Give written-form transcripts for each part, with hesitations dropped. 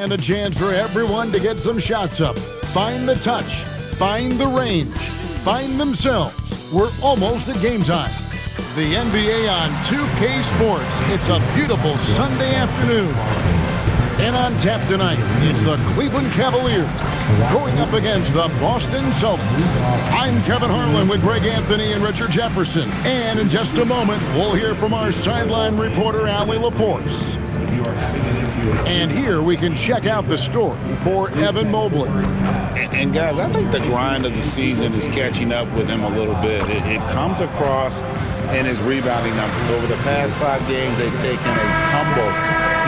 And a chance for everyone to get some shots up. Find the touch. Find the range. Find themselves. We're almost at game time. The NBA on 2K Sports. It's a beautiful Sunday afternoon. And on tap tonight, it's the Cleveland Cavaliers going up against the Boston Celtics. I'm Kevin Harlan with Greg Anthony and Richard Jefferson. And in just a moment, we'll hear from our sideline reporter, Allie LaForce. And here we can check out the story for Evan Mobley. And guys, I think the grind of the season is catching up with him a little bit. It comes across in his rebounding numbers. Over the past 5 games, they've taken a tumble.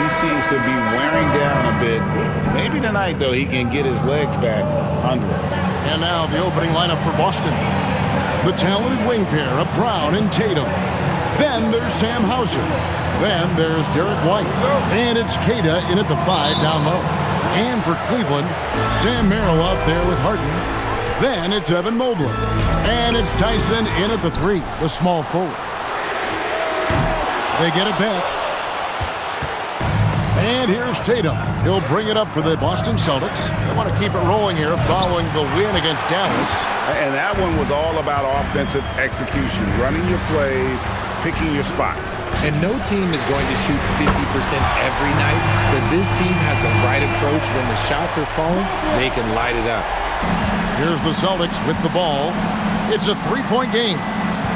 He seems to be wearing down a bit. Maybe tonight, though, he can get his legs back under it. And now the opening lineup for Boston. The talented wing pair of Brown and Tatum. Then there's Sam Hauser. Then there's Derek White. And it's Queta in at the 5 down low. And for Cleveland, Sam Merrill out there with Harden. Then it's Evan Mobley. And it's Tyson in at the 3, the small forward. They get it back. And here's Tatum. He'll bring it up for the Boston Celtics. They want to keep it rolling here following the win against Dallas. And that one was all about offensive execution, running your plays, picking your spots. And no team is going to shoot 50% every night, but this team has the right approach. When the shots are falling, they can light it up. Here's the Celtics with the ball. It's a 3-point game.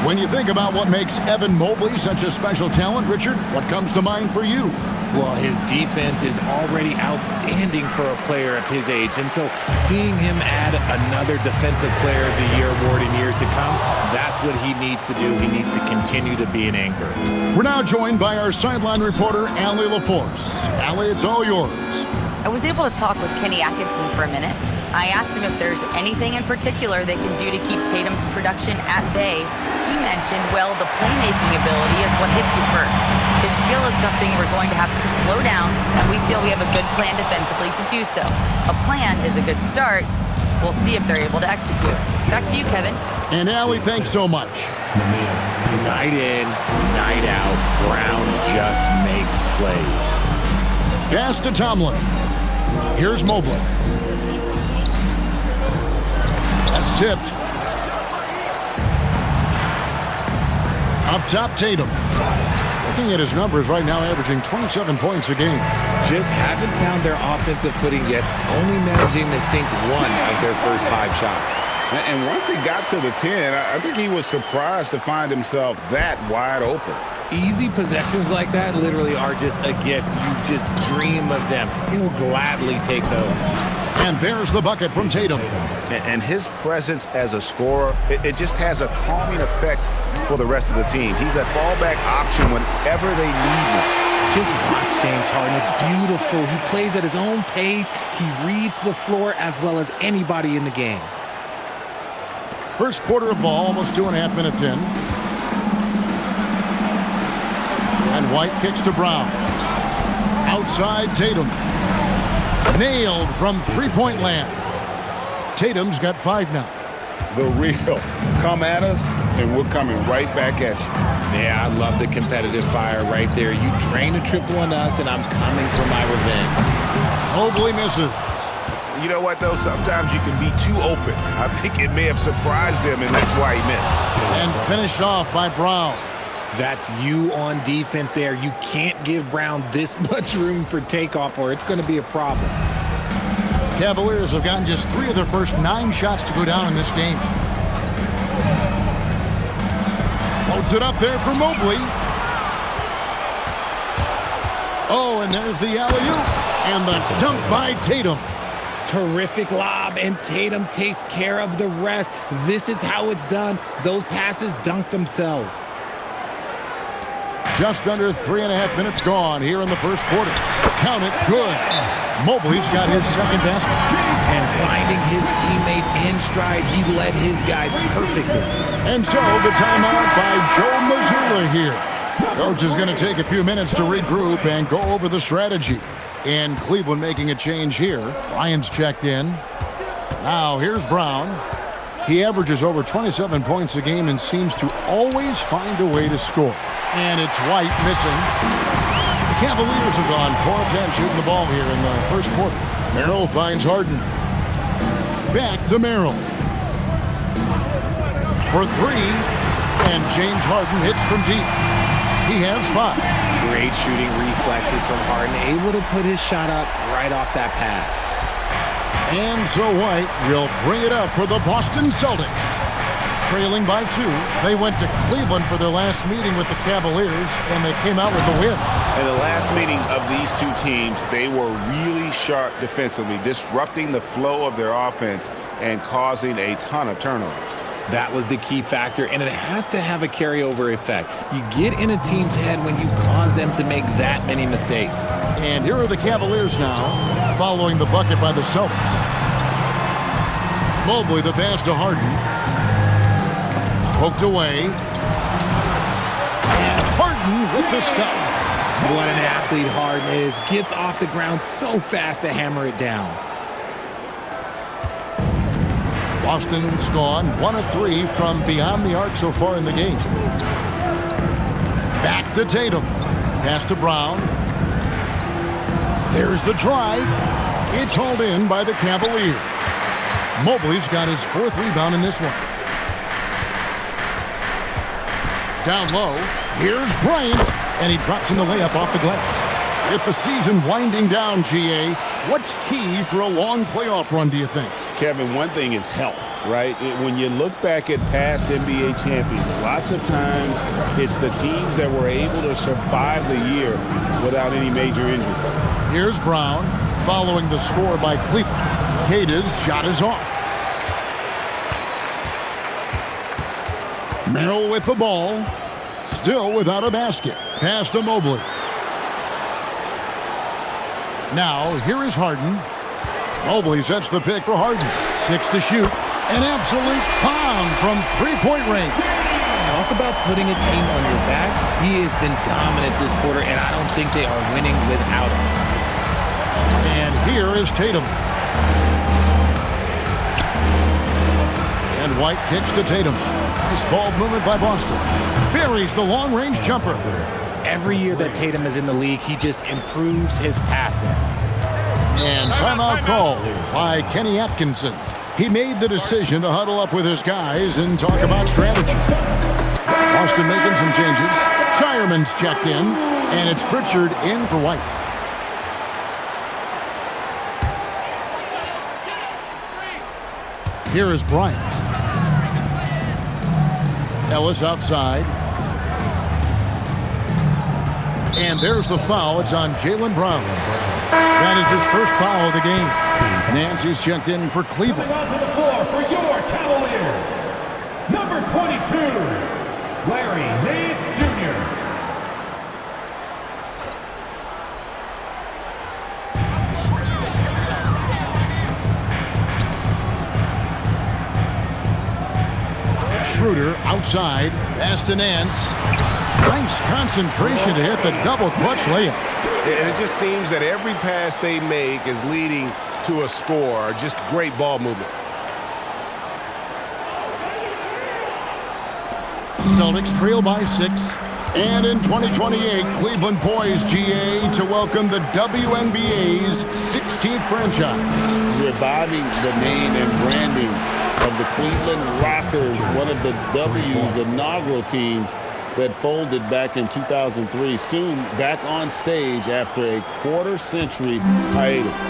When you think about what makes Evan Mobley such a special talent, Richard, what comes to mind for you? Well, his defense is already outstanding for a player of his age, and so seeing him add another Defensive Player of the Year award in years to come, that's what he needs to do. He needs to continue to be an anchor. We're now joined by our sideline reporter, Allie LaForce. Allie, it's all yours. I was able to talk with Kenny Atkinson for a minute. I asked him if there's anything in particular they can do to keep Tatum's production at bay. He mentioned, well, the playmaking ability is what hits you first. His skill is something we're going to have to slow down, and we feel we have a good plan defensively to do so. A plan is a good start. We'll see if they're able to execute. Back to you, Kevin. And Allie, thanks so much. Night in, night out, Brown just makes plays. Pass to Tomlin. Here's Mobley. That's tipped. Up top, Tatum. Looking at his numbers right now, averaging 27 points a game. Just haven't found their offensive footing yet, only managing to sink 1 of their first 5 shots. And once he got to the 10, I think he was surprised to find himself that wide open. Easy possessions like that literally are just a gift. You just dream of them. He'll gladly take those. And there's the bucket from Tatum. And his presence as a scorer, it just has a calming effect for the rest of the team. He's a fallback option whenever they need him. Just watch James Harden. It's beautiful. He plays at his own pace. He reads the floor as well as anybody in the game. First quarter of ball, almost 2.5 minutes in. And White kicks to Brown. Outside, Tatum. Nailed from 3-point land. Tatum's got 5 now. The real. Come at us, and we're coming right back at you. Yeah, I love the competitive fire right there. You drain a triple on us, and I'm coming for my revenge. Mobley misses. You know what, though? Sometimes you can be too open. I think it may have surprised him, and that's why he missed. And finished off by Brown. That's you on defense there. You can't give Brown this much room for takeoff, or it's going to be a problem. Cavaliers have gotten just 3 of their first 9 shots to go down in this game. Holds it up there for Mobley. Oh, and there's the alley-oop. And the dunk by Tatum. Terrific lob, and Tatum takes care of the rest. This is how it's done. Those passes dunk themselves. Just under 3.5 minutes gone here in the first quarter. Count it, good. Mobley's got his second basket. And finding his teammate in stride, he led his guy perfectly. And so the timeout by Joe Mazzulla here. Coach is going to take a few minutes to regroup and go over the strategy. And Cleveland making a change here. Ryan's checked in. Now here's Brown. He averages over 27 points a game and seems to always find a way to score. And it's White missing. The Cavaliers have gone 4 of 10 shooting the ball here in the first quarter. Merrill finds Harden. Back to Merrill. For 3, and James Harden hits from deep. He has 5. Great shooting reflexes from Harden, able to put his shot up right off that pass. And so White will bring it up for the Boston Celtics. Trailing by 2, they went to Cleveland for their last meeting with the Cavaliers, and they came out with a win. In the last meeting of these two teams, they were really sharp defensively, disrupting the flow of their offense and causing a ton of turnovers. That was the key factor, and it has to have a carryover effect. You get in a team's head when you cause them to make that many mistakes. And here are the Cavaliers now, following the bucket by the Celtics. Mobley the pass to Harden. Poked away. And Harden with the stuff. What an athlete Harden is. Gets off the ground so fast to hammer it down. Boston's gone 1 of 3 from beyond the arc so far in the game. Back to Tatum. Pass to Brown. There's the drive. It's hauled in by the Cavaliers. Mobley's got his 4th rebound in this one. Down low. Here's Bryant. And he drops in the layup off the glass. With the season winding down, GA, what's key for a long playoff run, do you think? Kevin, one thing is health, right? When you look back at past NBA champions, lots of times it's the teams that were able to survive the year without any major injury. Here's Brown, following the score by Cleveland. Cada's shot is off. Merrill with the ball, still without a basket. Pass to Mobley. Now, here is Harden. Mobley sets the pick for Harden. 6 to shoot. An absolute bomb from 3-point range. Talk about putting a team on your back. He has been dominant this quarter, and I don't think they are winning without him. And here is Tatum. And White kicks to Tatum. Nice ball movement by Boston. Buries the long-range jumper. Every year that Tatum is in the league, he just improves his passing. And timeout called by Kenny Atkinson. He made the decision to huddle up with his guys and talk about strategy. Boston making some changes. Shireman's checked in, and it's Pritchard in for White. Here is Bryant. Ellis outside. And there's the foul. It's on Jaylen Brown. That is his first foul of the game. Nancy's checked in for Cleveland. On to the floor for your Cavaliers. Number 22, Larry Nance Jr. Schroeder outside. Pass to Nance. Nice concentration to hit the double clutch layup. And it just seems that every pass they make is leading to a score. Just great ball movement. Celtics trail by 6. And in 2028, Cleveland poised, GA, to welcome the WNBA's 16th franchise. Reviving the name and branding of the Cleveland Rockers, one of the W's inaugural teams that folded back in 2003, soon back on stage after a quarter-century hiatus.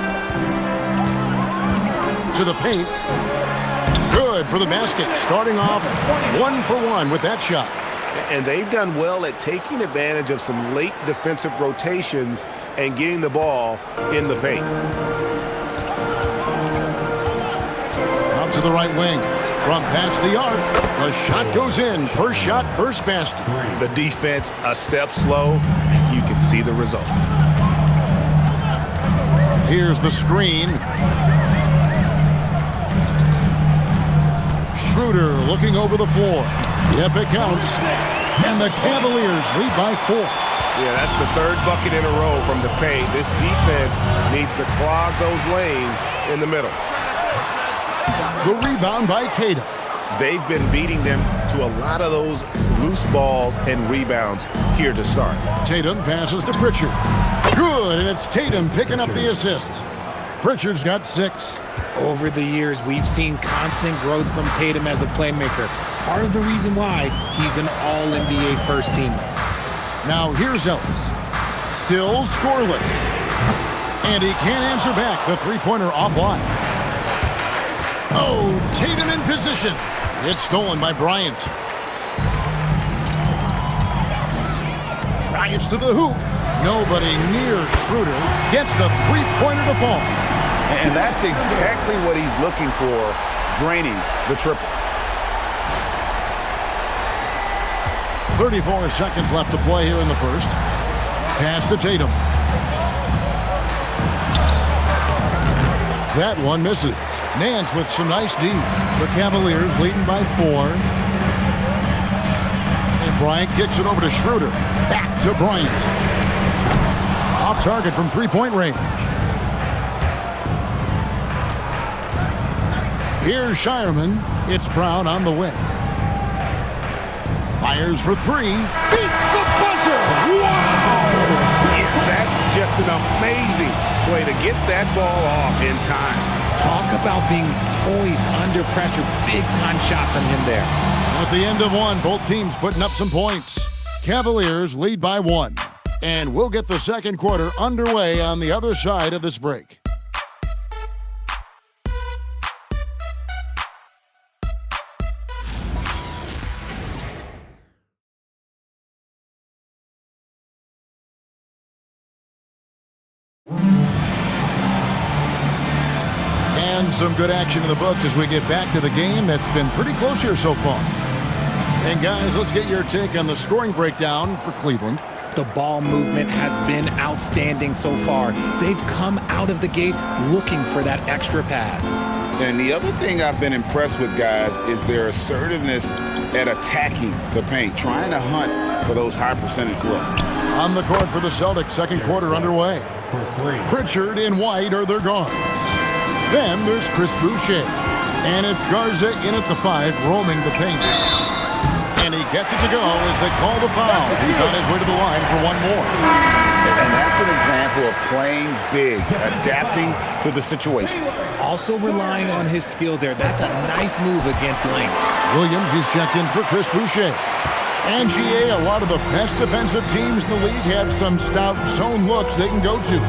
To the paint. Good for the basket. Starting off 1 for 1 with that shot. And they've done well at taking advantage of some late defensive rotations and getting the ball in the paint. Out to the right wing. From past the arc, the shot goes in. First shot, first basket. The defense a step slow, you can see the result. Here's the screen. Schroeder looking over the floor. Yep, it counts. And the Cavaliers lead by 4. Yeah, that's the 3rd bucket in a row from the paint. This defense needs to clog those lanes in the middle. The rebound by Cada. They've been beating them to a lot of those loose balls and rebounds here to start. Tatum passes to Pritchard. Good, and it's Tatum picking up the assist. Pritchard's got 6. Over the years, we've seen constant growth from Tatum as a playmaker. Part of the reason why he's an all-NBA first teamer. Now here's Ellis. Still scoreless. And he can't answer back. The three-pointer offline. Oh, Tatum in position. It's stolen by Bryant. Drives to the hoop. Nobody near Schroeder. Gets the three-pointer to fall. And that's exactly what he's looking for, draining the triple. 34 seconds left to play here in the first. Pass to Tatum. That one misses. Nance with some nice D. The Cavaliers leading by 4. And Bryant kicks it over to Schroeder. Back to Bryant. Off target from three-point range. Here's Shireman. It's Brown on the wing. Fires for 3. Beats the buzzer! Wow! That's just an amazing play to get that ball off in time. Talk about being poised under pressure. Big-time shot from him there. At the end of one, both teams putting up some points. Cavaliers lead by 1. And we'll get the second quarter underway on the other side of this break. And some good action in the books as we get back to the game that's been pretty close here so far. And guys, let's get your take on the scoring breakdown for Cleveland. The ball movement has been outstanding so far. They've come out of the gate looking for that extra pass. And the other thing I've been impressed with, guys, is their assertiveness at attacking the paint, trying to hunt for those high percentage looks. On the court for the Celtics, second quarter underway. Pritchard and White are their guards. Then there's Chris Boucher. And it's Garza in at the 5, roaming the paint. And he gets it to go as they call the foul. He's on his way to the line for one more. And that's an example of playing big, adapting to the situation. Also relying on his skill there. That's a nice move against length. Williams, he's checked in for Chris Boucher. And GA, a lot of the best defensive teams in the league have some stout zone looks they can go to.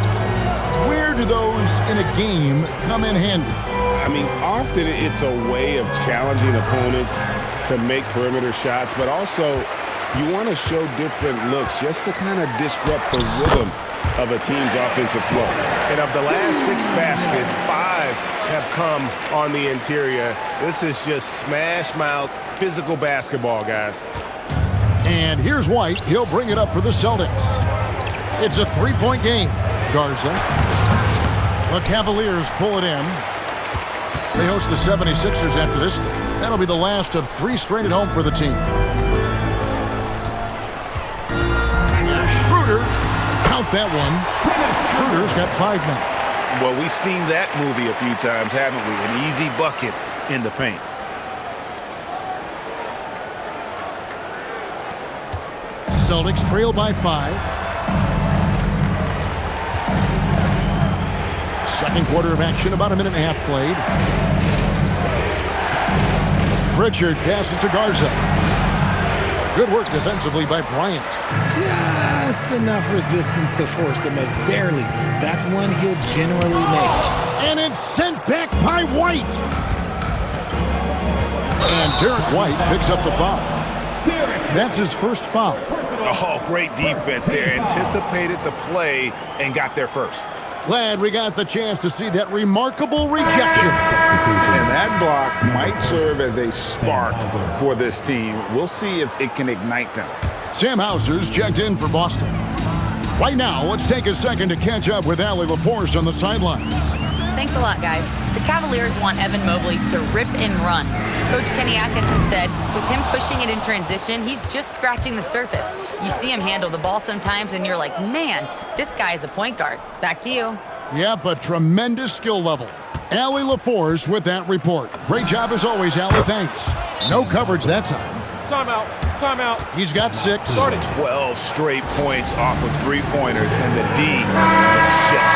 Where do those in a game come in handy? I mean, often it's a way of challenging opponents to make perimeter shots, but also you want to show different looks just to kind of disrupt the rhythm of a team's offensive flow. And of the last 6 baskets, 5 have come on the interior. This is just smash-mouth physical basketball, guys. And here's White. He'll bring it up for the Celtics. It's a 3-point game. Garza. The Cavaliers pull it in. They host the 76ers after this game. That'll be the last of 3 straight at home for the team. Schroeder. Count that one. Schroeder's got 5 now. Well, we've seen that movie a few times, haven't we? An easy bucket in the paint. Celtics trail by 5. Second quarter of action, about a minute and a half played. Pritchard passes to Garza. Good work defensively by Bryant. Just enough resistance to force the miss. Barely. That's one he'll generally make. And it's sent back by White. And Derek White picks up the foul. That's his first foul. Oh, great defense there. Anticipated the play and got there first. Glad we got the chance to see that remarkable rejection. And that block might serve as a spark for this team. We'll see if it can ignite them. Sam Hauser's checked in for Boston. Right now, let's take a second to catch up with Allie LaForce on the sidelines. Thanks a lot, guys. The Cavaliers want Evan Mobley to rip and run. Coach Kenny Atkinson said, with him pushing it in transition, he's just scratching the surface. You see him handle the ball sometimes, and you're like, man, this guy is a point guard. Back to you. Yep, a tremendous skill level. Allie LaForce with that report. Great job as always, Allie. Thanks. No coverage that time. Timeout. timeout. He's got 6. 12 straight points off of three-pointers, and the D shits.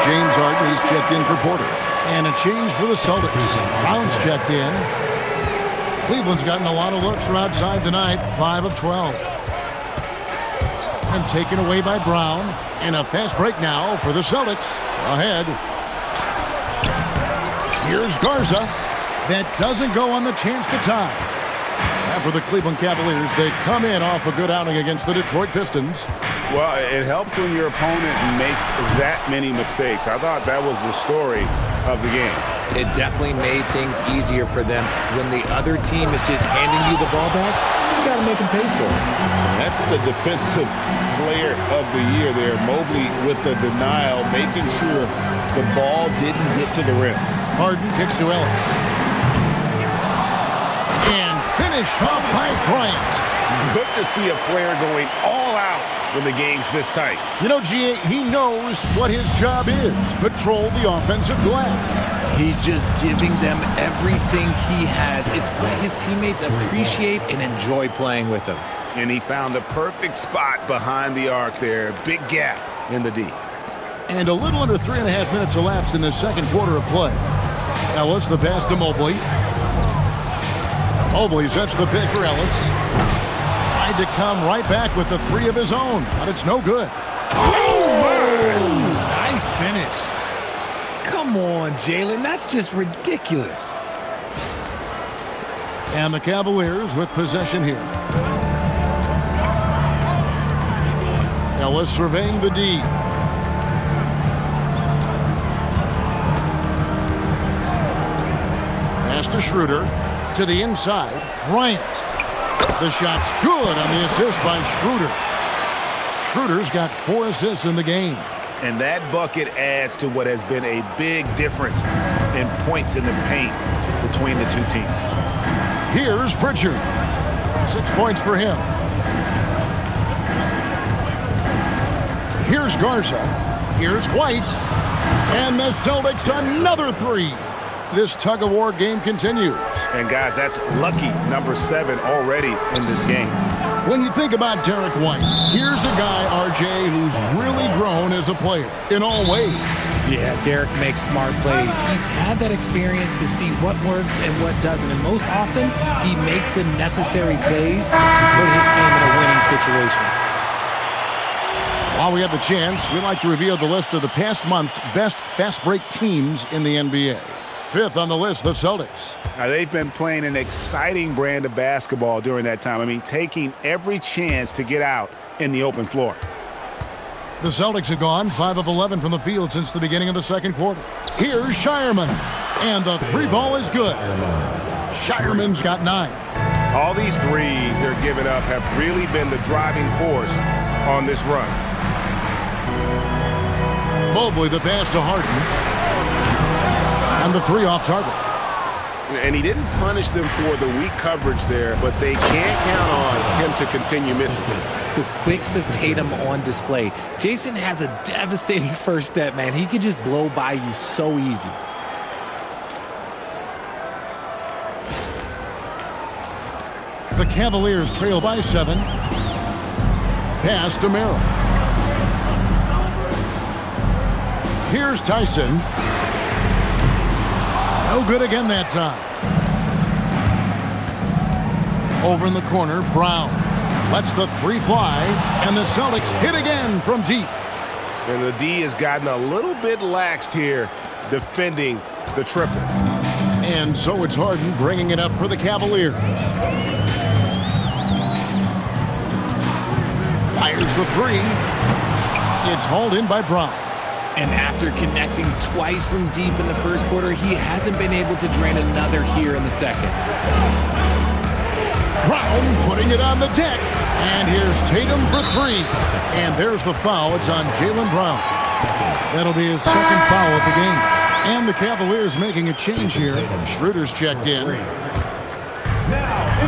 James Harden, he's checked in for Porter. And a change for the Celtics. Brown's checked in. Cleveland's gotten a lot of looks from outside tonight, 5 of 12. And taken away by Brown. And a fast break now for the Celtics. Ahead. Here's Garza. That doesn't go on the chance to tie. And for the Cleveland Cavaliers, they come in off a good outing against the Detroit Pistons. Well, it helps when your opponent makes that many mistakes. I thought that was the story of the game. It definitely made things easier for them. When the other team is just handing you the ball back, you got to make them pay for it. That's the defensive player of the year there. Mobley with the denial, making sure the ball didn't get to the rim. Harden kicks to Ellis. And finish off by Bryant. Good to see a player going all out when the game's this tight. You know, G.A., he knows what his job is. Patrol the offensive glass. He's just giving them everything he has. It's why his teammates appreciate and enjoy playing with him. And he found the perfect spot behind the arc there. Big gap in the D. And a little under 3.5 minutes elapsed in the second quarter of play. Ellis, the pass to Mobley. Mobley sets the pick for Ellis. Tried to come right back with the 3 of his own, but it's no good. Oh, nice finish. Come on, Jalen. That's just ridiculous. And the Cavaliers with possession here. Ellis surveying the D. Pass to Schroeder. To the inside. Bryant. The shot's good on the assist by Schroeder. Schroeder's got 4 assists in the game. And that bucket adds to what has been a big difference in points in the paint between the two teams. Here's Pritchard. 6 points for him. Here's Garza. Here's White. And the Celtics another 3. This tug-of-war game continues. And guys, that's lucky number 7 already in this game. When you think about Derek White, here's a guy, RJ, who's really grown as a player in all ways. Yeah, Derek makes smart plays. He's had that experience to see what works and what doesn't. And most often, he makes the necessary plays to put his team in a winning situation. While we have the chance, we'd like to reveal the list of the past month's best fast break teams in the NBA. 5th on the list, the Celtics. Now, they've been playing an exciting brand of basketball during that time. I mean, taking every chance to get out in the open floor. The Celtics have gone 5 of 11 from the field since the beginning of the second quarter. Here's Shireman. And the 3 ball is good. Shireman's got 9. All these threes they're giving up have really been the driving force on this run. Mobley, the pass to Harden. And the 3 off target. And he didn't punish them for the weak coverage there, but they can't count on him to continue missing. The quicks of Tatum on display. Jason has a devastating first step, man. He could just blow by you so easy. The Cavaliers trail by 7. Pass to Merrill. Here's Tyson. No good again that time. Over in the corner, Brown lets the 3 fly, and the Celtics hit again from deep. And the D has gotten a little bit laxed here defending the triple. And so it's Harden bringing it up for the Cavaliers. Fires the 3. It's hauled in by Brown. And after connecting twice from deep in the first quarter, he hasn't been able to drain another here in the second. Brown putting it on the deck. And here's Tatum for 3. And there's the foul. It's on Jaylen Brown. That'll be his second foul of the game. And the Cavaliers making a change here. Schroeder's checked in.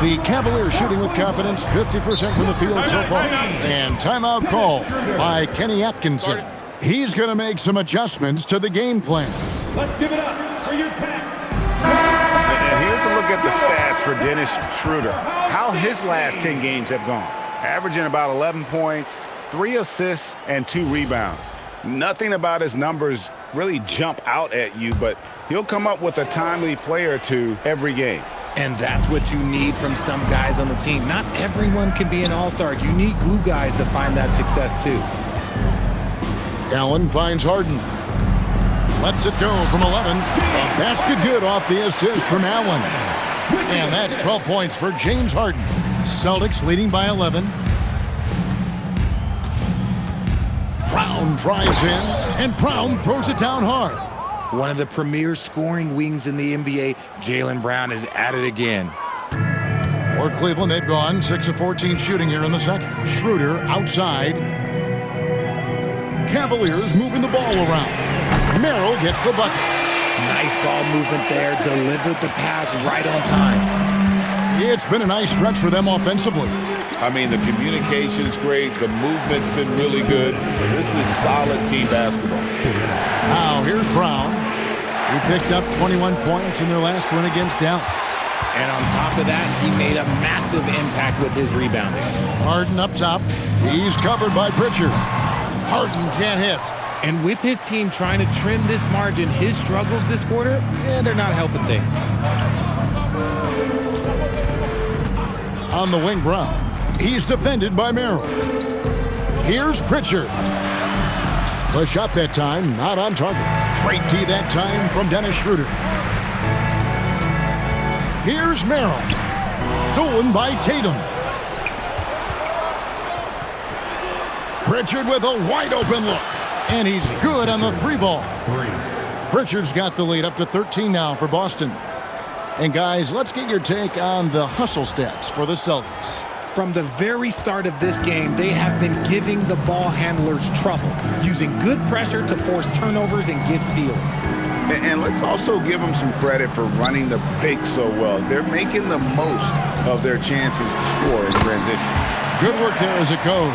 The Cavaliers shooting with confidence, 50% from the field so far. And timeout call by Kenny Atkinson. He's going to make some adjustments to the game plan. Let's give it up for your pack. And here's a look at the stats for Dennis Schroeder. How his last 10 games have gone. Averaging about 11 points, 3 assists, and 2 rebounds. Nothing about his numbers really jump out at you, but he'll come up with a timely play or two every game. And that's what you need from some guys on the team. Not everyone can be an all-star. You need glue guys to find that success too. Allen finds Harden. Lets it go from 11. A basket good off the assist from Allen. And that's 12 points for James Harden. Celtics leading by 11. Brown drives in, and Brown throws it down hard. One of the premier scoring wings in the NBA, Jaylen Brown, is at it again. For Cleveland, they've gone 6 of 14 shooting here in the second. Schroeder outside. Cavaliers moving the ball around. Merrill gets the bucket. Nice ball movement there, delivered the pass right on time. It's been a nice stretch for them offensively. I mean, the communication's great. The movement's been really good. This is solid team basketball. Now, here's Brown. He picked up 21 points in their last win against Dallas. And on top of that, he made a massive impact with his rebounding. Harden up top. He's covered by Pritchard. Harden can't hit. And with his team trying to trim this margin, his struggles this quarter, they're not helping things. On the wing, Brown. He's defended by Merrill. Here's Pritchard. The shot that time, not on target. Straight D that time from Dennis Schroeder. Here's Merrill. Stolen by Tatum. Pritchard with a wide open look. And he's good on the 3-ball. Pritchard's got the lead up to 13 now for Boston. And guys, let's get your take on the hustle stats for the Celtics. From the very start of this game, they have been giving the ball handlers trouble, using good pressure to force turnovers and get steals. And let's also give them some credit for running the break so well. They're making the most of their chances to score in transition. Good work there as it goes.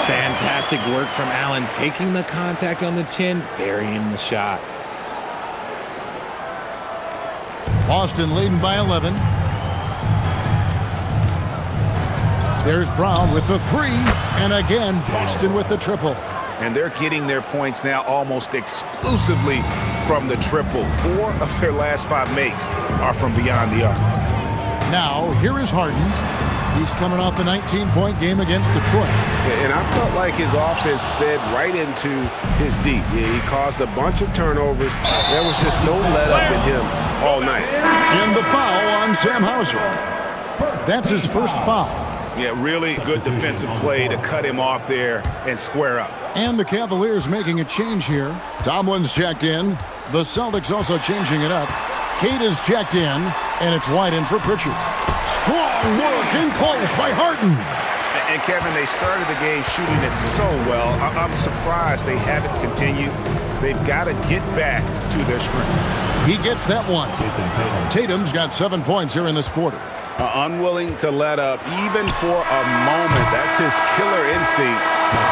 Fantastic work from Allen, taking the contact on the chin, burying the shot. Boston leading by 11. There's Brown with the 3, and again, Boston with the triple. And they're getting their points now almost exclusively from the triple. 4 of their last 5 makes are from beyond the arc. Now, here is Harden. He's coming off a 19-point game against Detroit. And I felt like his offense fed right into his D. He caused a bunch of turnovers. There was just no let-up in him all night. And the foul on Sam Hauser. That's his first foul. Yeah, really good defensive play to cut him off there and square up. And the Cavaliers making a change here. Tomlin's checked in. The Celtics also changing it up. Cade is checked in, and it's wide in for Pritchard. Strong work in close by Harden. And Kevin, they started the game shooting it so well. I'm surprised they haven't continued. They've got to get back to their strength. He gets that one. Tatum's got 7 points here in this quarter. Unwilling to let up even for a moment. That's his killer instinct,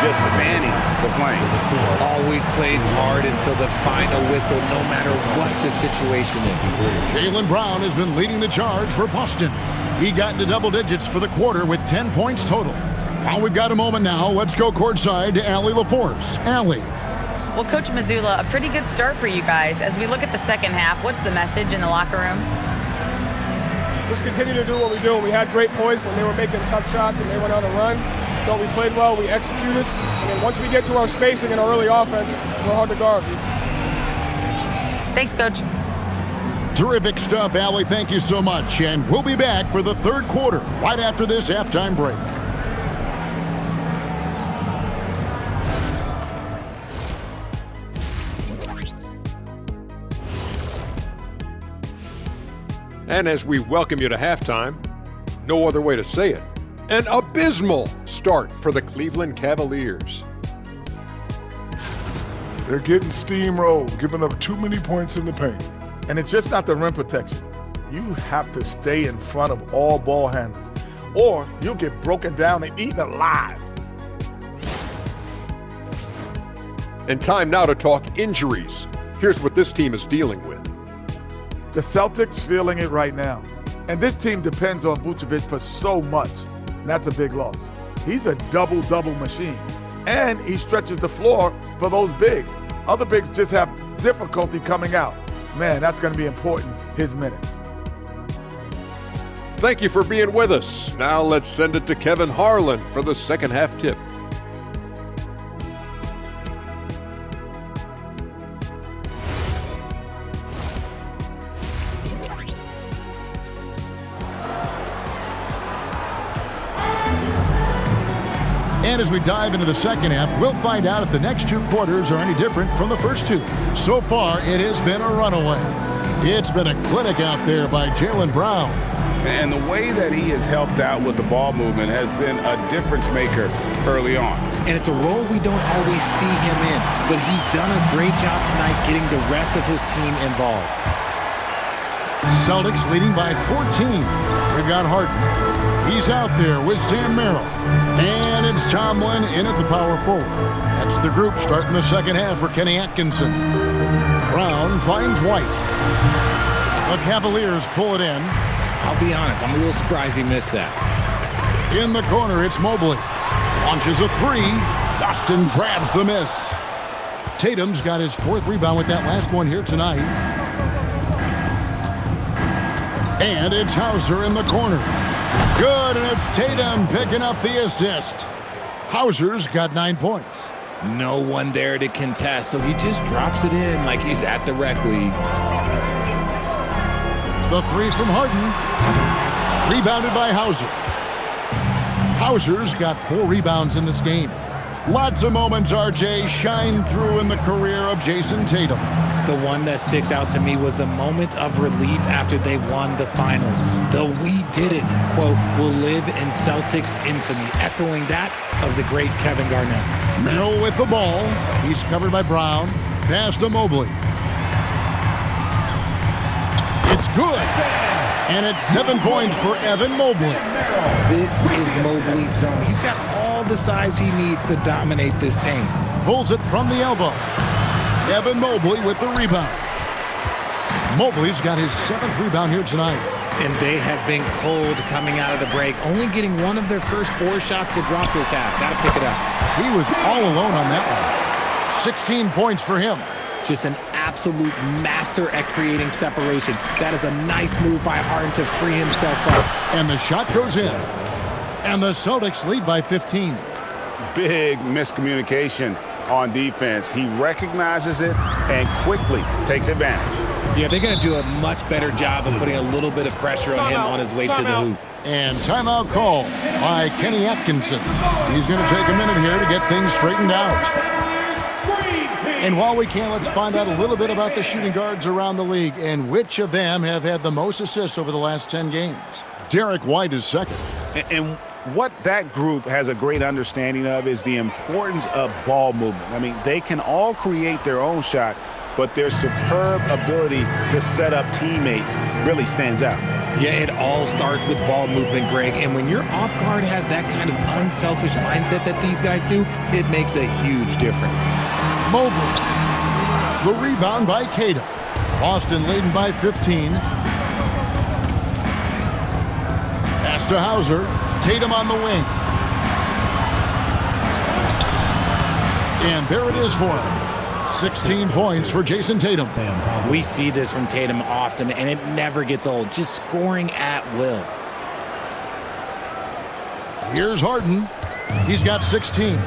just fanning the flame. Always plays hard until the final whistle, no matter what the situation is. Jaylen Brown has been leading the charge for Boston. He got into double digits for the quarter with 10 points total. Well, we've got a moment now. Let's go courtside to Allie LaForce. Allie. Well, Coach Mazzulla, a pretty good start for you guys. As we look at the second half, what's the message in the locker room? Just continue to do what we do. We had great points when they were making tough shots and they went on a run. Thought we played well, we executed. And then once we get to our spacing and our early offense, we're hard to guard. Thanks, Coach. Terrific stuff, Allie. Thank you so much. And we'll be back for the third quarter right after this halftime break. And as we welcome you to halftime, no other way to say it, an abysmal start for the Cleveland Cavaliers. They're getting steamrolled, giving up too many points in the paint. And it's just not the rim protection. You have to stay in front of all ball handlers, or you'll get broken down and eaten alive. And time now to talk injuries. Here's what this team is dealing with. The Celtics feeling it right now. And this team depends on Vucevic for so much. And that's a big loss. He's a double-double machine. And he stretches the floor for those bigs. Other bigs just have difficulty coming out. Man, that's going to be important, his minutes. Thank you for being with us. Now let's send it to Kevin Harlan for the second half tip. And as we dive into the second half, we'll find out if the next two quarters are any different from the first two. So far, it has been a runaway. It's been a clinic out there by Jaylen Brown. And the way that he has helped out with the ball movement has been a difference maker early on. And it's a role we don't always see him in, but he's done a great job tonight getting the rest of his team involved. Celtics leading by 14. We've got Harden. He's out there with Sam Merrill. And it's Tomlin in at the power forward. That's the group starting the second half for Kenny Atkinson. Brown finds White. The Cavaliers pull it in. I'll be honest, I'm a little surprised he missed that. In the corner, it's Mobley. Launches a three. Boston grabs the miss. Tatum's got his fourth rebound with that last one here tonight. And it's Hauser in the corner. Good, and it's Tatum picking up the assist. Hauser's got 9 points. No one there to contest, so he just drops it in like he's at the rec league. The three from Harden. Rebounded by Hauser. Hauser's got 4 rebounds in this game. Lots of moments, RJ, shine through in the career of Jason Tatum. The one that sticks out to me was the moment of relief after they won the finals. The "we did it" quote will live in Celtics infamy, echoing that of the great Kevin Garnett. Merrill with the ball. He's covered by Brown. Pass to Mobley. It's good. And it's 7 points for Evan Mobley. This is Mobley's zone. He's got all the size he needs to dominate this paint. Pulls it from the elbow. Evan Mobley with the rebound. Mobley's got his 7th rebound here tonight. And they have been cold coming out of the break, only getting one of their first 4 shots to drop this half. Got to pick it up. He was all alone on that one. 16 points for him. Just an absolute master at creating separation. That is a nice move by Harden to free himself up. And the shot goes in. And the Celtics lead by 15. Big miscommunication on defense. He recognizes it and quickly takes advantage. Yeah, they're going to do a much better job of putting a little bit of pressure on him on his way to the hoop. And timeout call by Kenny Atkinson. He's going to take a minute here to get things straightened out. And while we can, let's find out a little bit about the shooting guards around the league and which of them have had the most assists over the last 10 games. Derek White is second. And what that group has a great understanding of is the importance of ball movement. I mean, they can all create their own shot, but their superb ability to set up teammates really stands out. Yeah, it all starts with ball movement, Greg. And when your off guard has that kind of unselfish mindset that these guys do, it makes a huge difference. Mobley. The rebound by Cato. Boston leading by 15. Pass to Hauser. Tatum on the wing. And there it is for him. 16 points for Jason Tatum. We see this from Tatum often, and it never gets old. Just scoring at will. Here's Harden. He's got 16.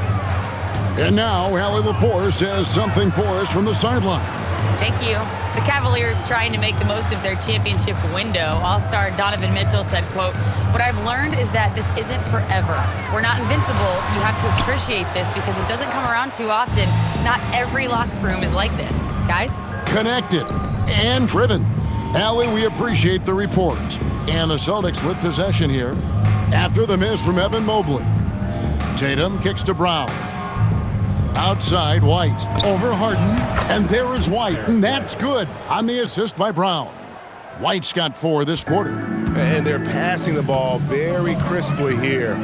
And now, Allie LaForce has something for us from the sideline. Thank you. The Cavaliers trying to make the most of their championship window. All-star Donovan Mitchell said, quote, "What I've learned is that this isn't forever. We're not invincible. You have to appreciate this because it doesn't come around too often. Not every locker room is like this. Guys?" Connected and driven. Allie, we appreciate the report. And the Celtics with possession here after the miss from Evan Mobley. Tatum kicks to Brown. Outside, White. Over Harden. And there is White. And that's good on the assist by Brown. White's got 4 this quarter. And they're passing the ball very crisply here.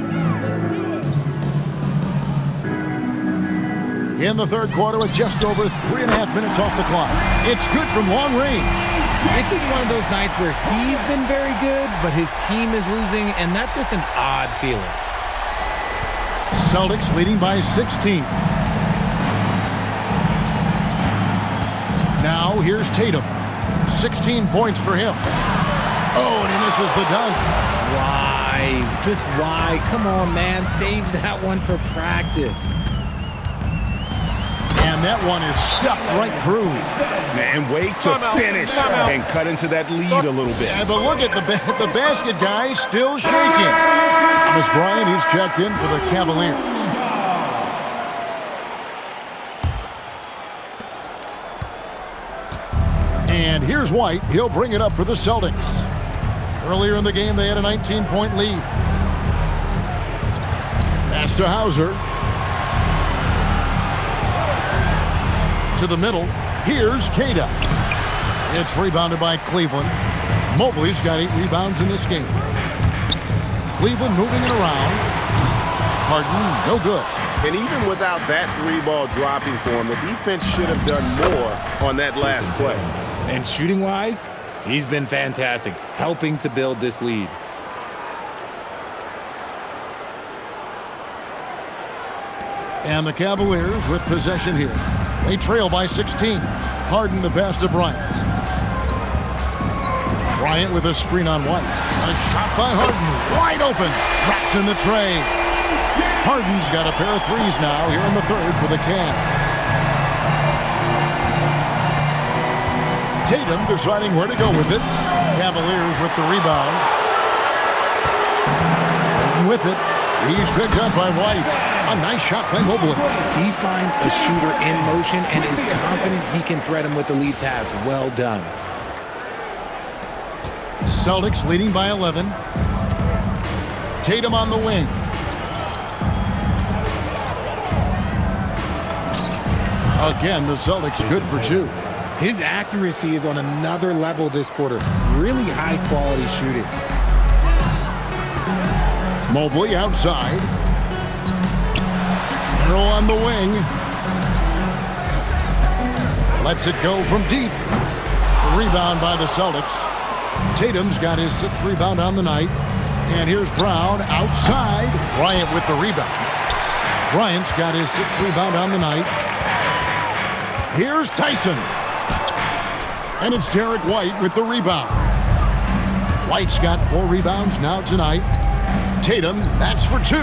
In the third quarter with just over 3.5 minutes off the clock. It's good from long range. It's just one of those nights where he's been very good, but his team is losing, and that's just an odd feeling. Celtics leading by 16. Now here's Tatum. 16 points for him. Oh, and he misses the dunk. Why? Just why? Come on, man. Save that one for practice. And that one is stuffed right through. Man, wait to finish and cut into that lead a little bit. Yeah, but look at the basket guy still shaking. Thomas Bryant, he's checked in for the Cavaliers. And here's White. He'll bring it up for the Celtics. Earlier in the game, they had a 19-point lead. Pass to Hauser. To the middle. Here's Queta. It's rebounded by Cleveland. Mobley's got 8 rebounds in this game. Cleveland moving it around. Harden, no good. And even without that 3-ball dropping for him, the defense should have done more on that last play. And shooting-wise, he's been fantastic, helping to build this lead. And the Cavaliers with possession here. They trail by 16. Harden the pass to Bryant. Bryant with a screen on White. A shot by Harden. Wide open. Drops in the tray. Harden's got a pair of threes now here in the third for the Cavs. Tatum deciding where to go with it. Cavaliers with the rebound. Harden with it. He's picked up by White. A nice shot by Mobley. He finds a shooter in motion and is confident he can thread him with the lead pass. Well done. Celtics leading by 11. Tatum on the wing. Again, the Celtics good for 2. His accuracy is on another level this quarter. Really high-quality shooting. Mobley outside. Arrow on the wing. Lets it go from deep. The rebound by the Celtics. Tatum's got his 6th rebound on the night. And here's Brown outside. Bryant with the rebound. Bryant's got his 6th rebound on the night. Here's Tyson. And it's Derek White with the rebound. White's got 4 rebounds now tonight. Tatum, that's for 2.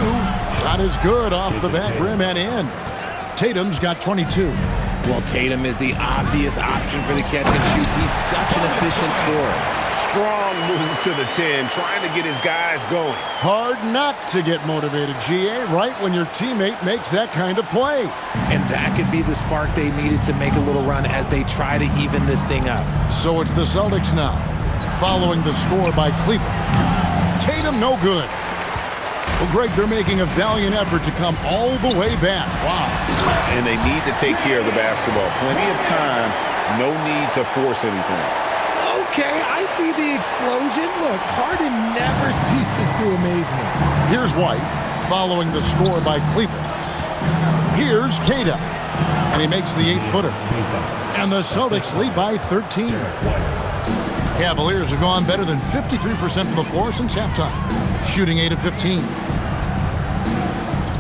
Shot is good off the back rim and in. Tatum's got 22. Well, Tatum is the obvious option for the catch and shoot. He's such an efficient scorer. Strong move to the 10, trying to get his guys going. Hard not to get motivated, GA, right when your teammate makes that kind of play. And that could be the spark they needed to make a little run as they try to even this thing up. So it's the Celtics now, following the score by Cleveland. Tatum no good. Well, Greg, they're making a valiant effort to come all the way back. Wow. And they need to take care of the basketball. Plenty of time, no need to force anything. Okay, I see the explosion. Look, Harden never ceases to amaze me. Here's White, following the score by Cleveland. Here's Queta, and he makes the 8-footer. And the Celtics lead by 13. Cavaliers have gone better than 53% from the floor since halftime, shooting 8 of 15.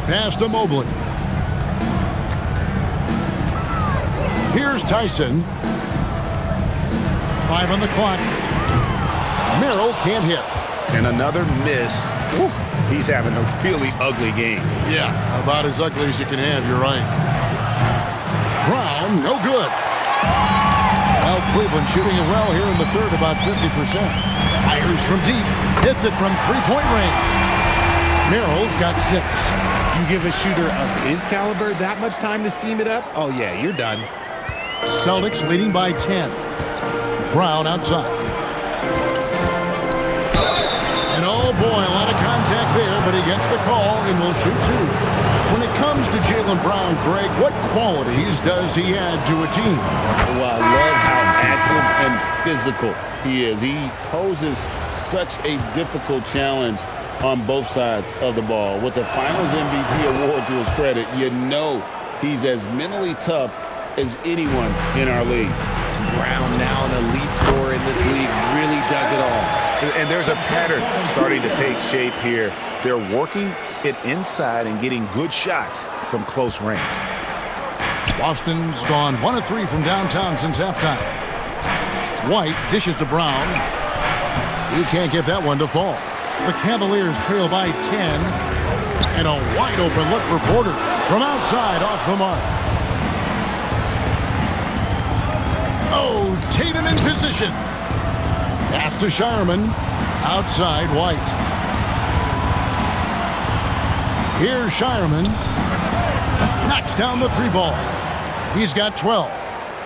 Pass to Mobley. Here's Tyson. 5 on the clock. Merrill can't hit. And another miss. Oof, he's having a really ugly game. Yeah, about as ugly as you can have, you're right. Brown, no good. Well, Cleveland shooting it well here in the third, about 50%. Fires from deep. Hits it from 3-point range. Merrill's got 6. You give a shooter of his caliber that much time to seam it up? Oh, yeah, you're done. Celtics leading by 10. Brown outside. And oh boy, a lot of contact there, but he gets the call and will shoot 2. When it comes to Jaylen Brown, Greg, what qualities does he add to a team? Well, I love how active and physical he is. He poses such a difficult challenge on both sides of the ball. With the Finals MVP award to his credit, you know he's as mentally tough as anyone in our league. Brown now an elite scorer in this And there's a pattern starting to take shape here. They're working it inside and getting good shots from close range. Boston's gone 1 of 3 from downtown since halftime. White dishes to Brown. He can't get that one to fall. The Cavaliers trail by 10. And a wide open look for Porter from outside off the mark. Oh, Tatum in position. Pass to Shireman. Outside White. Here's Shireman. Knocks down the 3 ball. He's got 12.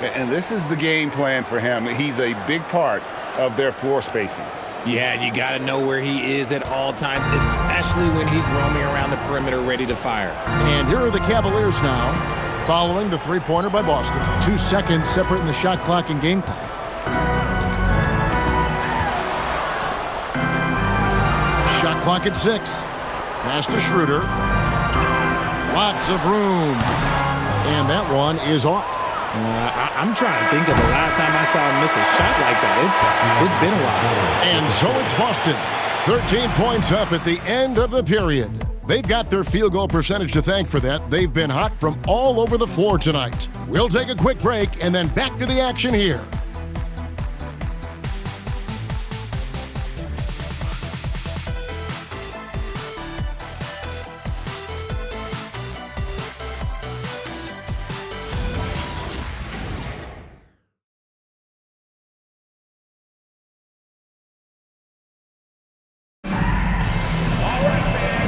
And this is the game plan for him. He's a big part of their floor spacing. Yeah, you got to know where he is at all times, especially when he's roaming around the perimeter ready to fire. And here are the Cavaliers now, following the 3-pointer by Boston. 2 seconds separating the shot clock and game clock. Shot clock at 6. Pass to Schroeder. Lots of room. And that one is off. I'm trying to think of the last time I saw him miss a shot like that. It's been a while. And so it's Boston. 13 points up at the end of the period. They've got their field goal percentage to thank for that. They've been hot from all over the floor tonight. We'll take a quick break and then back to the action here.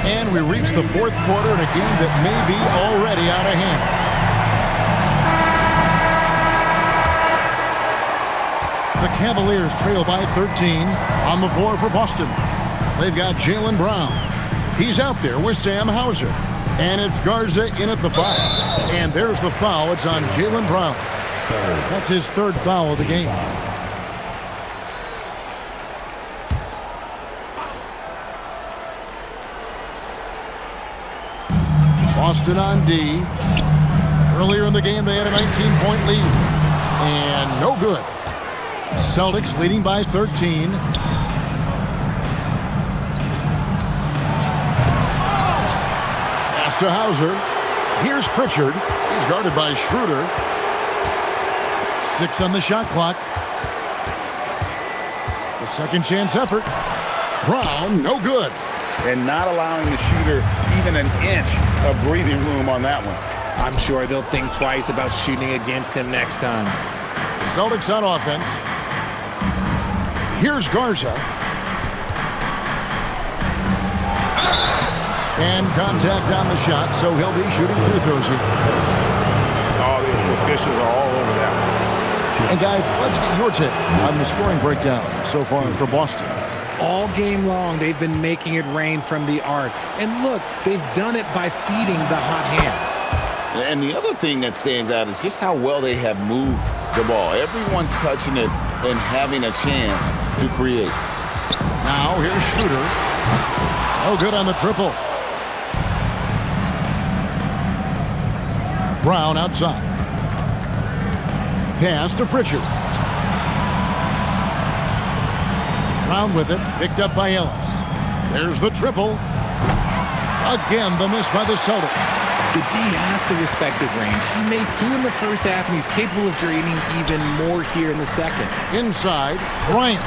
And we reach the 4th quarter in a game that may be already out of hand. The Cavaliers trail by 13 on the floor for Boston. They've got Jaylen Brown. He's out there with Sam Hauser. And it's Garza in at the foul. And there's the foul. It's on Jaylen Brown. That's his 3rd foul of the game. Boston on D. Earlier in the game, they had a 19-point lead. And no good. Celtics leading by 13. Pass to Hauser. Here's Pritchard. He's guarded by Schroeder. 6 on the shot clock. The second chance effort. Brown, no good. And not allowing the shooter even an inch of breathing room on that one. I'm sure they'll think twice about shooting against him next time. Celtics on offense. Here's Garza. And contact on the shot, so he'll be shooting free throws here. Oh, the officials are all over that one. And guys, let's get your take on the scoring breakdown so far for Boston. All game long, they've been making it rain from the arc. And look, they've done it by feeding the hot hands. And the other thing that stands out is just how well they have moved the ball. Everyone's touching it and having a chance to create. Now here's Schroeder. Oh, good on the triple. Brown outside. Pass to Pritchard. Brown with it, picked up by Ellis. There's the triple. Again, the miss by the Celtics. The D has to respect his range. He made 2 in the first half, and he's capable of draining even more here in the second. Inside, Bryant.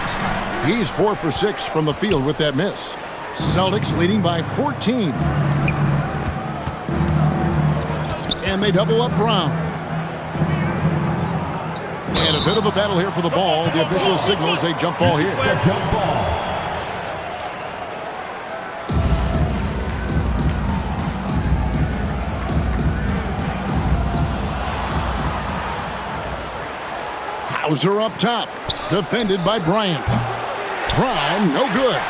He's 4 for 6 from the field with that miss. Celtics leading by 14. And they double up Brown. And a bit of a battle here for the ball. The official signals a jump ball here. Hauser up top. Defended by Bryant. Brown, no good.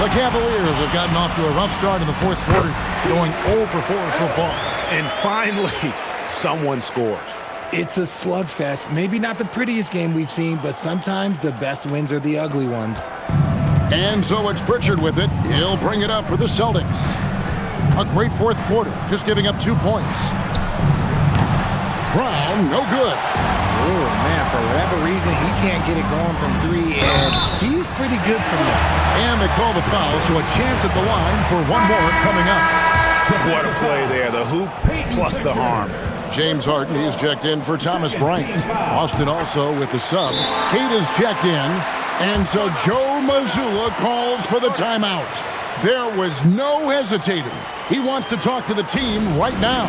The Cavaliers have gotten off to a rough start in the 4th quarter, going 0 for 4 so far. And finally, someone scores. It's a slugfest. Maybe not the prettiest game we've seen, but sometimes the best wins are the ugly ones. And so it's Pritchard with it. He'll bring it up for the Celtics. A great 4th quarter, just giving up 2 points. Brown, no good. Oh, man, for whatever reason, reason, he can't get it going from three, and he's pretty good from there. And they call the foul, so a chance at the line for one more coming up. What a play there. The hoop plus the harm. James Harden is checked in for Thomas Bryant. Austin also with the sub. Kate is checked in. And so Joe Mazzulla calls for the timeout. There was no hesitating. He wants to talk to the team right now.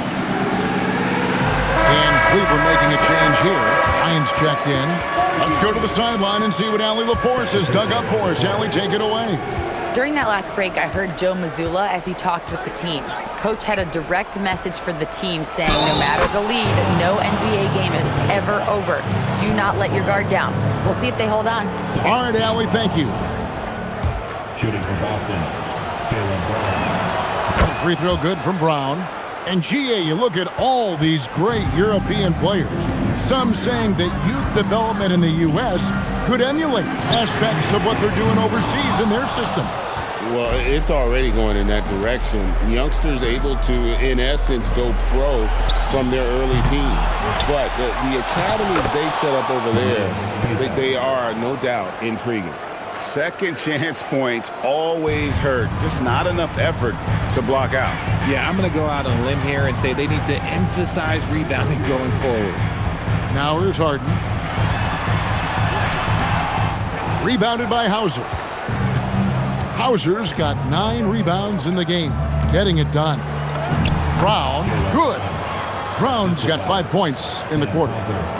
And Cleveland making a change here. Ryan's checked in. Let's go to the sideline and see what Allie LaForce has dug up for us. Allie, take it away. During that last break, I heard Joe Mazzulla as he talked with the team. Coach had a direct message for the team saying no matter the lead, no NBA game is ever over. Do not let your guard down. We'll see if they hold on. All right, Allie, thank you. Shooting for Boston, Jaylen Brown. That free throw good from Brown. And GA, you look at all these great European players. Some saying that youth development in the U.S. could emulate aspects of what they're doing overseas in their system. Well, it's already going in that direction. Youngsters able to, in essence, go pro from their early teens. But the academies they've set up over there, they are, no doubt, intriguing. Second chance points always hurt. Just not enough effort to block out. Yeah, I'm going to go out on a limb here and say they need to emphasize rebounding going forward. Now here's Harden. Rebounded by Hauser. Hauser's got 9 rebounds in the game, getting it done. Brown, good. Brown's got 5 points in the quarter.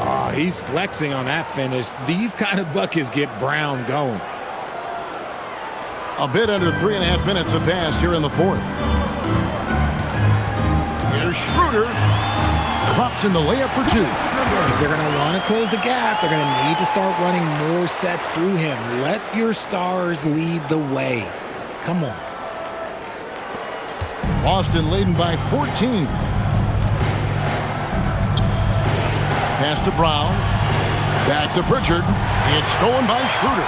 Oh, he's flexing on that finish. These kind of buckets get Brown going. A bit under 3.5 minutes have passed here in the fourth. Here's Schroeder. Drops in the layup for 2. If they're going to want to close the gap, they're going to need to start running more sets through him. Let your stars lead the way. Come on. Boston leading by 14. Pass to Brown. Back to Pritchard. It's stolen by Schroeder.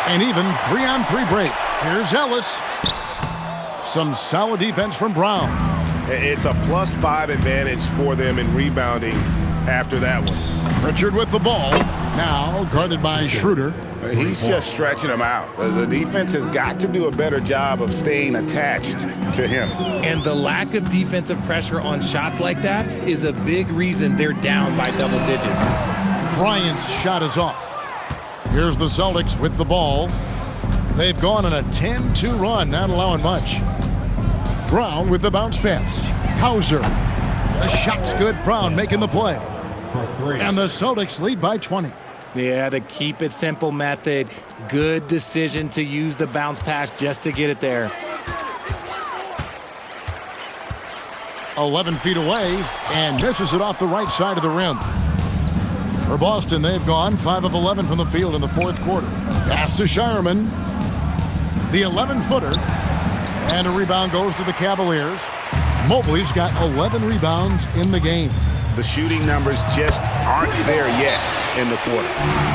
An even 3-on-3 break. Here's Ellis. Some solid defense from Brown. It's a +5 advantage for them in rebounding after that one. Pritchard with the ball. Now guarded by Schroeder. He's just stretching him out. The defense has got to do a better job of staying attached to him. And the lack of defensive pressure on shots like that is a big reason they're down by double digits. Bryant's shot is off. Here's the Celtics with the ball. They've gone on a 10-2 run, not allowing much. Brown with the bounce pass. Hauser. The shot's good. Brown making the play. And the Celtics lead by 20. Yeah, the keep it simple method. Good decision to use the bounce pass just to get it there. 11 feet away and misses it off the right side of the rim. For Boston, they've gone 5 of 11 from the field in the fourth quarter. Pass to Shireman. The 11-footer. And a rebound goes to the Cavaliers. Mobley's got 11 rebounds in the game. The shooting numbers just aren't there yet in the quarter.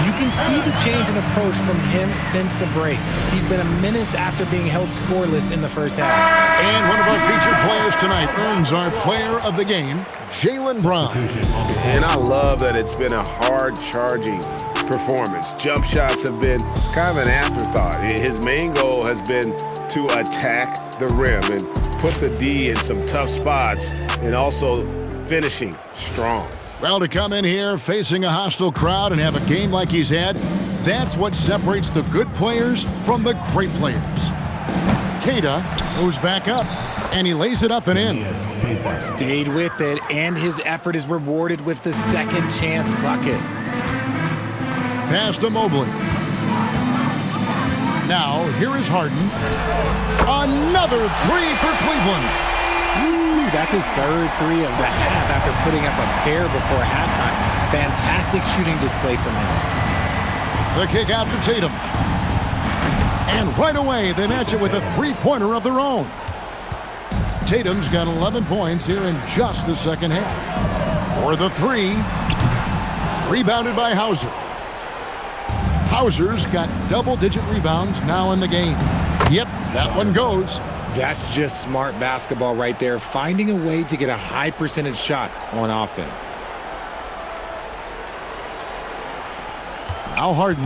You can see the change in approach from him since the break. He's been a menace after being held scoreless in the first half. And one of our featured players tonight earns our player of the game, Jaylen Brown. And I love that it's been a hard-charging performance. Jump shots have been kind of an afterthought. His main goal has been to attack the rim and put the D in some tough spots and also finishing strong. Well, to come in here facing a hostile crowd and have a game like he's had, that's what separates the good players from the great players. Keita goes back up, and he lays it up and in. Stayed with it, and his effort is rewarded with the second chance bucket. Pass to Mobley. Now, here is Harden. Another 3 for Cleveland. Ooh, that's his third 3 of the half after putting up a pair before halftime. Fantastic shooting display from him. The kick out to Tatum. And right away, they match it with a 3-pointer of their own. Tatum's got 11 points here in just the second half. For the 3, rebounded by Hauser. Hauser's got double-digit rebounds now in the game. Yep, that one goes. That's just smart basketball right there, finding a way to get a high percentage shot on offense. Now Harden.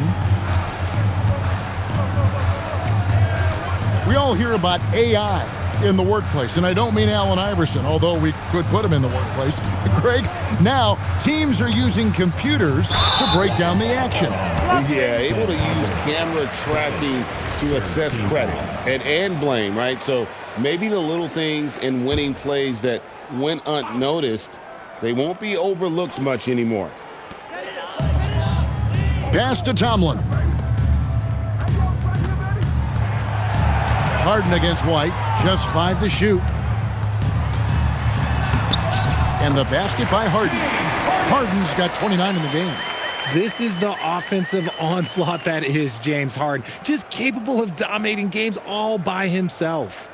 We all hear about AI in the workplace, and I don't mean Allen Iverson, although we could put him in the workplace. Greg, now teams are using computers to break down the action. Yeah, able to use camera tracking to assess credit and blame, right? So maybe the little things in winning plays that went unnoticed, they won't be overlooked much anymore. Pass to Tomlin. Harden against White, just 5 to shoot. And the basket by Harden. Harden's got 29 in the game. This is the offensive onslaught that is James Harden. Just capable of dominating games all by himself.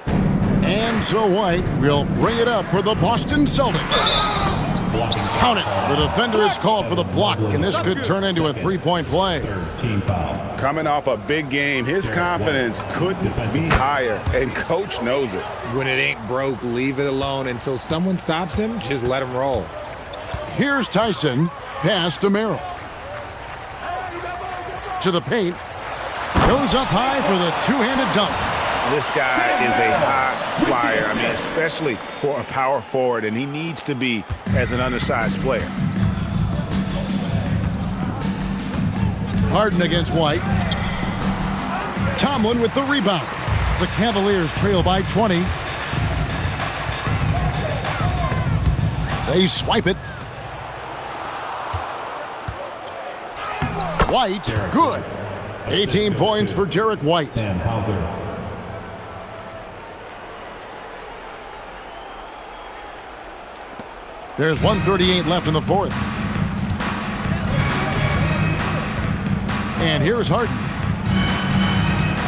And so White will bring it up for the Boston Celtics. Count it. The defender is called for the block, and this could turn into a three-point play. Coming off a big game, his confidence couldn't be higher, and coach knows it. When it ain't broke, leave it alone. Until someone stops him, just let him roll. Here's Tyson. Pass to Merrill. To the paint. Goes up high for the two-handed dunk. This guy is a high flyer, I mean, especially for a power forward, and he needs to be as an undersized player. Harden against White. Tomlin with the rebound. The Cavaliers trail by 20. They swipe it. White, good. 18 points for Derek White. There's 1:38 left in the fourth. And here's Harden.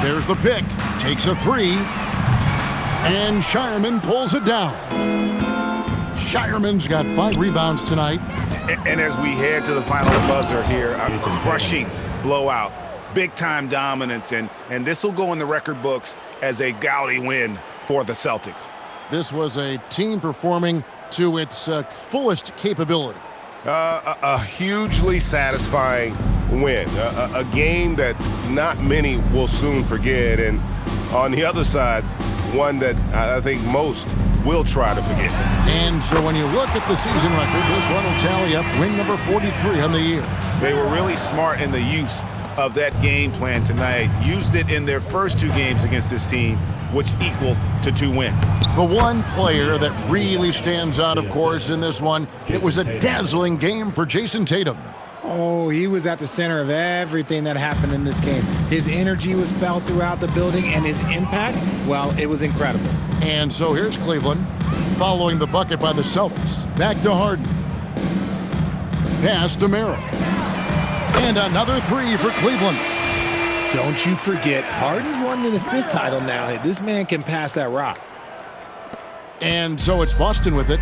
There's the pick. Takes a three. And Shireman pulls it down. Shireman's got 5 rebounds tonight. And as we head to the final buzzer here, a crushing blowout. Big-time dominance. And this will go in the record books as a gaudy win for the Celtics. This was a team performing to its fullest capability. A hugely satisfying win. A game that not many will soon forget. And on the other side, one that I think most will try to forget. And so when you look at the season record, this one will tally up win number 43 on the year. They were really smart in the use of that game plan tonight. Used it in their first 2 games against this team, which equal to 2 wins. The one player that really stands out, of course, in this one, it was a dazzling game for Jason Tatum. Oh, he was at the center of everything that happened in this game. His energy was felt throughout the building, and his impact, well, it was incredible. And so here's Cleveland, following the bucket by the Celtics. Back to Harden. Pass to Merrill. And another 3 for Cleveland. Don't you forget, Harden's won an assist title now. This man can pass that rock. And so it's Boston with it.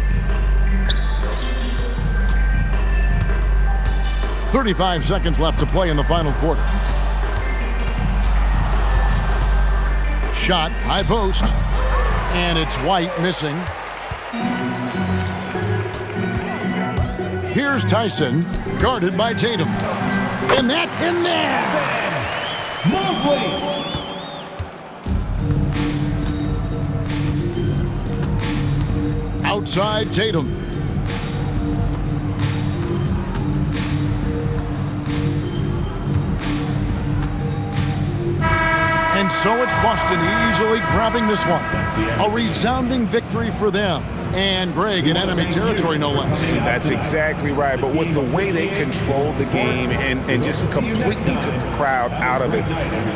35 seconds left to play in the final quarter. Shot, high post. And it's White missing. Here's Tyson, guarded by Tatum. And that's in there! Outside Tatum. And so it's Boston easily grabbing this one. A resounding victory for them. And Greg in enemy territory, no less. That's exactly right. But with the way they controlled the game and just completely took the crowd out of it,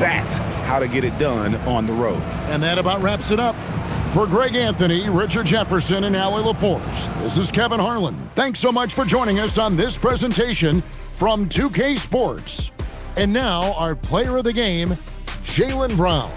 that's how to get it done on the road. And that about wraps it up. For Greg Anthony, Richard Jefferson, and Allie LaForce, this is Kevin Harlan. Thanks so much for joining us on this presentation from 2K Sports. And now our player of the game, Jaylen Brown.